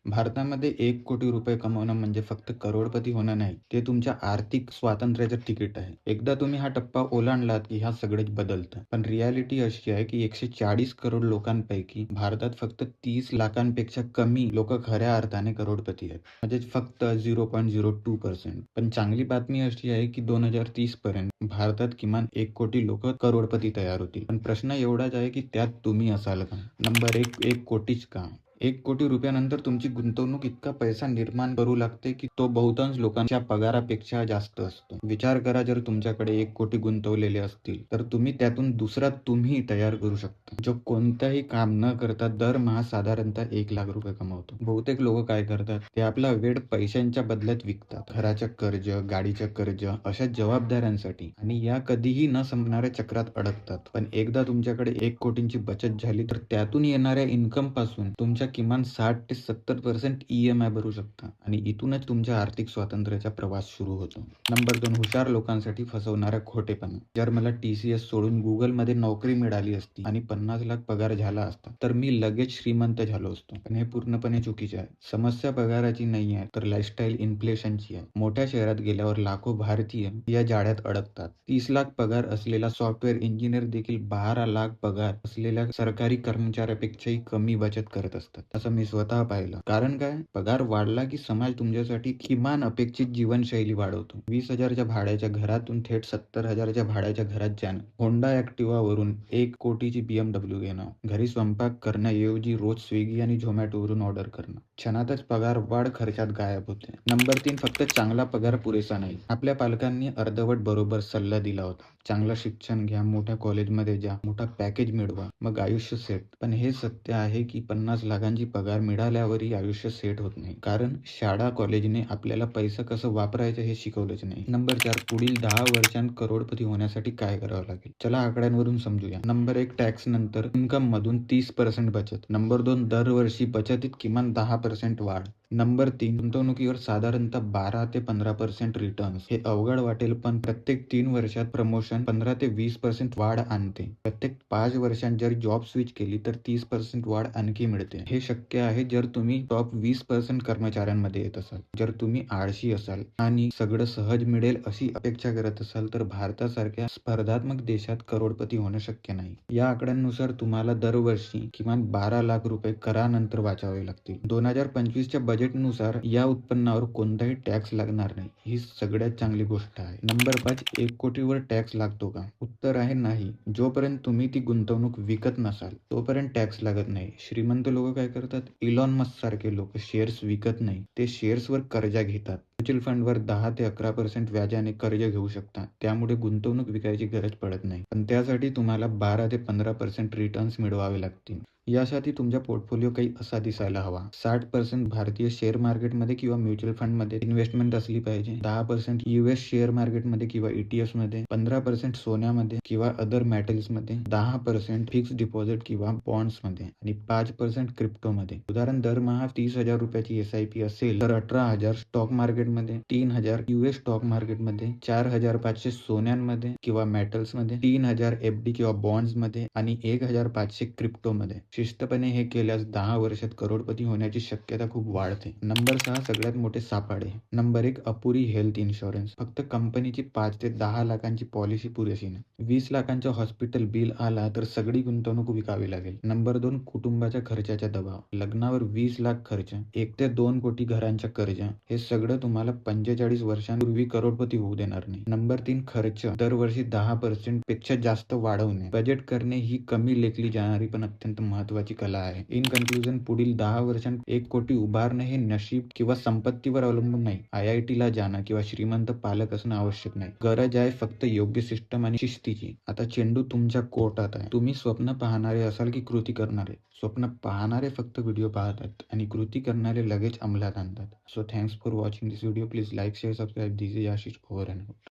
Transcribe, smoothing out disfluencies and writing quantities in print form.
भारतामध्ये 1 कोटी रुपये कमवणं म्हणजे फक्त करोडपती होणं नाही, ते तुमच्या आर्थिक स्वातंत्र्याचं तिकीट आहे. एकदा तुम्ही हा टप्पा ओलांडलात की ह्या सगळेच बदलतं. पण रिॲलिटी अशी आहे की 140 करोड लोकांपैकी भारतात फक्त 30 लाखांपेक्षा कमी लोकं खऱ्या अर्थाने करोडपती आहेत. म्हणजे फक्त 0.02%. पण चांगली बातमी अशी आहे की 2030 पर्यंत भारतात किमान 1 कोटी लोक करोडपती तयार होतील. पण प्रश्न एवढाच आहे की त्यात तुम्ही असाल का? नंबर 1 कोटीच का? 1 कोटी रुपयानंतर तुमची गुंतवणूक इतका पैसा निर्माण करू लागते की तो बहुतांश लोकांच्या पगारापेक्षा जास्त असतो. विचार करा, जर तुमच्याकडे 1 कोटी गुंतवलेले असतील तर तुम्ही त्यातून दुसरा तुम्ही तयार करू शकता, जो कोणताही काम न करता दरमहा साधारणतः 1 लाख रुपये कमवतो. बहुतेक लोक काय करतात, ते आपला वेळ पैशांच्या बदल्यात विकतात. घराच्या कर्ज, गाडीच्या कर्ज, अशा जबाबदाऱ्यांसाठी, आणि या कधीही न संपणाऱ्या चक्रात अडकतात. पण एकदा तुमच्याकडे 1 कोटींची बचत झाली तर त्यातून येणाऱ्या इन्कम पासून तुमच्या किमान 60 ते 70% EMI भरू शकता, आणि इथूनच तुमच्या आर्थिक स्वातंत्र्याचा प्रवास सुरू होतो. नंबर 2, हुशार लोकांसाठी फसवणारा खोटेपणा. जर मला TCS सोडून गुगलमध्ये नोकरी मिळाली असती आणि 50 लाख पगार झाला असता तर मी लगेच श्रीमंत झालो असतो. पण हे पूर्णपणे चुकीचे आहे. समस्या पगाराची नाही आहे, तर लाईफस्टाईल इन्फ्लेशनची आहे. मोठ्या शहरात गेल्यावर लाखो भारतीय या जाळ्यात अडकतात. 30 लाख पगार असलेला सॉफ्टवेअर इंजिनियर देखील 12 लाख पगार असलेल्या सरकारी कर्मचाऱ्यापेक्षाही कमी बचत करत असतात. असं मी स्वतः पाहिलं. कारण काय, पगार वाढला की समाज तुमच्यासाठी किमान अपेक्षित जीवनशैली वाढवतो. 20,000च्या भाड्याच्या घरातून थेट 70,000च्या भाड्याच्या घरात जाणं, होंडा ॲक्टिवावरून 1 कोटीची BMW घेणं, घरी स्वयंपाक करण्याऐवजी रोज स्विगी आणि झोमॅटोवरून ऑर्डर करणं, क्षणातच पगार वाढ खर्चात गायब होते. नंबर 3, फक्त चांगला पगार पुरेसा नाही. आपल्या पालकांनी अर्धवट बरोबर सल्ला दिला होता. चांगलं शिक्षण घ्या, मोठ्या कॉलेजमध्ये जा, मोठा पॅकेज मिळवा, मग आयुष्य सेट. पण हे सत्य आहे की 50 लाखांची पगार मिळाल्यावरही आयुष्य सेट होत नाही. कारण शाळा कॉलेजने आपल्याला पैसा कसं वापरायचं हे शिकवलंच नाही. नंबर 4, पुढील 10 वर्षांत करोडपती होण्यासाठी काय करावं लागेल? चला आकड्यांवरून समजूया. नंबर 1, टॅक्स नंतर इन्कम मधून 30% बचत. नंबर 2, दरवर्षी बचतीत किमान 10% वाढ. नंबर 3, गुंतवणुकीवर साधारणतः 12 ते 15% रिटर्न्स. हे अवघड वाटेल, पण प्रत्येक 3 वर्षात प्रमोशन 15 ते 20% वाढ आणते. प्रत्येक 5 वर्षांत जर जॉब स्विच केली तर 30% वाढ आणखी मिळते. हे शक्य आहे जर तुम्ही टॉप 20% कर्मचाऱ्यांमध्ये येत असाल. जर तुम्ही आळशी असाल आणि सगळं सहज मिळेल अशी अपेक्षा करत असाल तर भारतासारख्या स्पर्धात्मक देशात करोडपती होणं शक्य नाही. या आकड्यांनुसार तुम्हाला दरवर्षी किमान 12 लाख रुपये करानंतर वाचावे लागतील. 2025च्या बजेटनुसार या उत्पन्नावर कोणताही टॅक्स लागणार नाही. ही सगळ्यात चांगली गोष्ट आहे. नंबर 5, 1 कोटीवर टॅक्स लागतो का? उत्तर आहे नाही. जोपर्यंत तुम्ही ती गुंतवणूक विकत नसाल तोपर्यंत टॅक्स लागत नाही. श्रीमंत लोक काय करतात? इलॉन मस्क सारखे लोक शेअर्स विकत नाही, ते शेअर्सवर कर्जा घेतात. म्युच्युअल फंडवर 10 ते 11% व्याजाने कर्ज घेऊ शकता. त्यामुळे गुंतवणूक विकायची गरज पडत नाही. पण त्यासाठी तुम्हाला 12 ते 15% रिटर्न्स मिळवावे लागतील. यासाठी तुमचा पोर्टफोलिओ काही असा दिसायला हवा. 60% भारतीय शेअर मार्केटमध्ये किंवा म्युच्युअल फंडमध्ये इन्व्हेस्टमेंट असली पाहिजे. 10% US शेअर मार्केटमध्ये किंवा ETFs मध्ये, 15% सोन्यामध्ये किंवा अदर मेटल्समध्ये, 10% फिक्स डिपॉझिट किंवा बॉन्ड्समध्ये आणि 5% क्रिप्टोमध्ये. उदाहरण, दरमहा 30,000 रुपयाची SIP असेल तर 18,000 स्टॉक मार्केटमध्ये, 3,000 US स्टॉक मार्केटमध्ये, 4,500 सोन्यांमध्ये किंवा मेटल्समध्ये, 3,000 FD किंवा बॉन्ड्समध्ये आणि 1,500 क्रिप्टोमध्ये. शिस्तपणे हे केल्यास 10 वर्षात करोडपती होण्याची शक्यता खूप वाढते. नंबर 6, सगळ्यात मोठे सापडे. नंबर 1, अपुरी हेल्थ इन्शुरन्स. फक्त कंपनीची 5 ते 10 लाखांची पॉलिसी पुरेशी नाही. 20 लाखांचं हॉस्पिटल बिल आला तर सगळी गुंतवणूक विकावी लागेल. नंबर 2, कुटुंबाच्या खर्चाचा दबाव. लग्नावर 20 लाख खर्च, 1 ते 2 कोटी घरांच्या कर्ज, हे सगळं तुम्हाला 45 वर्षांपूर्वी करोडपती होऊ देणार नाही. नंबर 3, खर्च दरवर्षी 10% पेक्षा जास्त वाढवणे. बजेट करणे ही कमी लेखली जाणारी पण अत्यंत महत्त्वाची कला आहे. इन कन्क्लुजन, पुढील 10 वर्षांत 1 कोटी उभारणे हे नशीब किंवा संपत्तीवर अवलंबून नाही. IITला जाणं किंवा श्रीमंत पालक असणं आवश्यक नाही. गरज आहे फक्त योग्य सिस्टम आणि शिस्तीची. आता चेंडू तुमच्या कोर्टात आहे. तुम्ही स्वप्न पाहणारे असाल की कृती करणारे? स्वप्न पाहणारे फक्त व्हिडिओ पाहतात आणि कृती करणारे लगेच अंमलात आणतात. So thanks for watching this video. Please like, share, subscribe. This is Ashish, over and out.